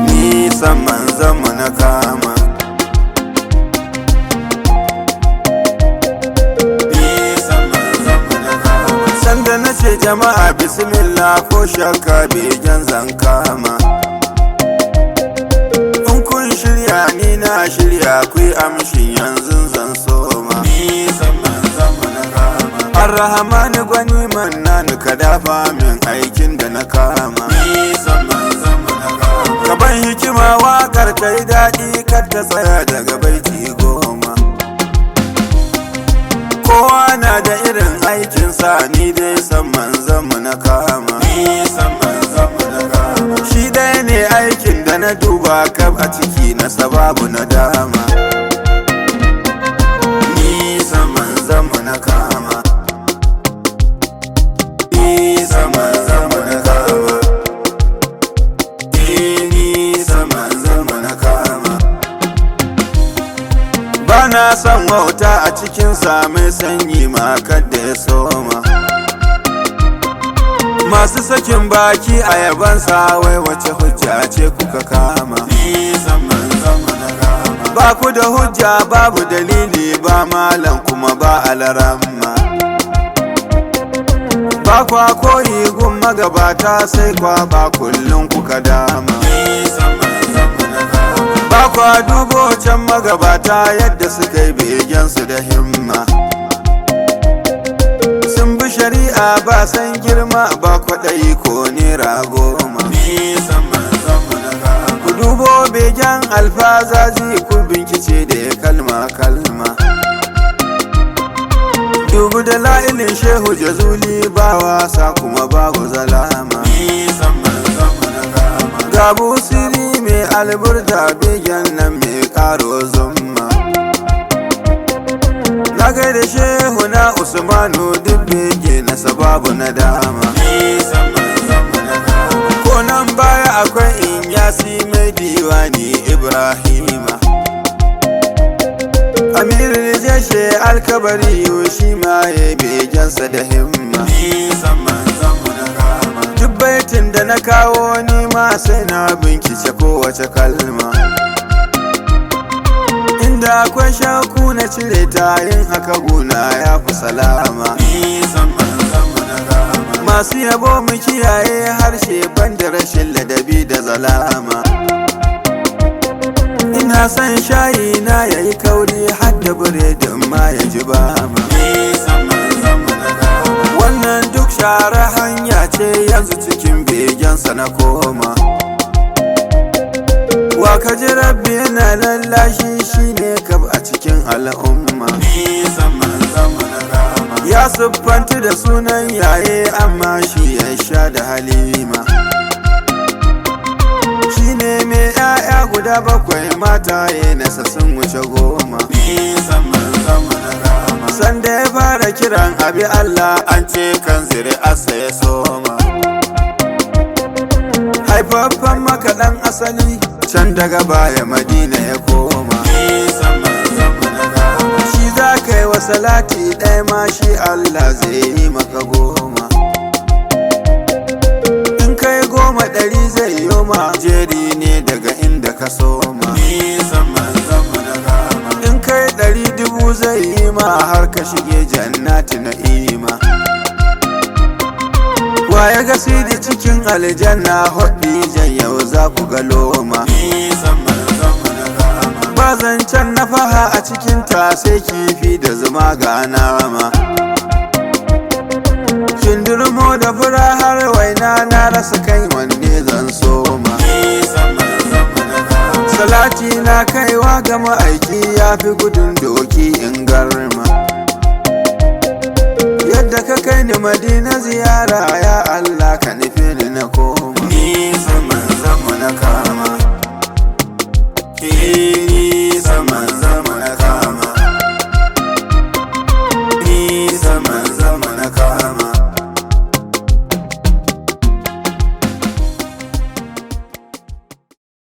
Nisan Manzammu Nakama. Sanda na ce jama'a bismillah ko shakka begen zan kama. In kun shirya ni na shirya ku yi amshin yanzu zan soma. Nisan Manzammu Nakama. Ar-Rahmanu gwani mannan ka dafa min aikin da na kama. Nisan Manzammu Nakama. Ka ban hikima waƙar ta yi daɗi kar ta tsaya daga baiti 10. Kowa na da irin aikinsa ni dai san Manzammu Nakama. Shi ɗaya ne aikin da na duba kaf a ciki na sababu na dama. Nisan Manzammu Nakama. Nisan Manzammu Nakama. Nisan Manzammu Nakama. Bana son wauta a cikinsa mai sanyi makar da ya soma. Masu sakin baki a yabansa wai wace hujja ce kuka kama. Ba ku da hujja babu dalili ba malam kuma ba alaramma. Ba kwa koyi gun magabata sai kwa ba kullum kuka dama. Ba kwa dubo can magabata yadda suka yi begensu da himma. Sun bi shari'a ba san girma ba kwaɗayi ko nera 10. Ku dubo begen alfazazi ku binkice da ya kalma. Dubu da la'ilin shehu jazuli ba wasa kuma babu zalama. Ga busiri mai alburda begen nan mai karo zumma. Na gaida shehu na Usmanu duk bege na sababu na dama. Ko nan baya akwai Inyasi mai diwani Ibrahima. Amirul Jeshe Alkabari shi ma ya begensa da himma. Duk baitin da na kawo ni ma sai na binkice kowace kalma. Inda akwai shaku na cire ta yin haka guna ya fi salama. Masu yabo mu kiyaye harshe banda rashin ladabi da zalama. Ina son shayi na yayi kauri har da biredin ma ya ji bama. Wannan duk share hanya ce yanzu cikin begensa na koma. Wa ka ji rabbi yana lallashi shine kab a cikin al'umma. Ya siffanti da sunan yaye amma shi ya sha da halima. Shine mai 'ya'ya guda 7 mataye nasa sun wuce 10. Sanda ya fara kiran abi Allah an ce kan zuri'arsa ya soma. Haifaffen makaɗan asali can daga baya Madina ya koma. Shi za ka yi wa salati ɗaya ma shi Allah zai yi maka 10. In kai 10 ɗari zai yi ma jeri ne daga inda ka soma. In kai 100 dubu zai yi ma har ka shige jannati na'ima. Wa ya ga Sidi cikin aljanna hoɗi jan yau za ku ga loma. Ba zancen na faha a cikin ta sai kifi da zuma ga nama. Kindirmo da fura har waina na rasa kai wanne zan soma. Salati na kaiwa ga ma'aiki ya fi gudun doki in garma. Yadda ka kai ni Madina ziyara ya Allah ka nufi ni na koma. Nisan Manzammu Nakama.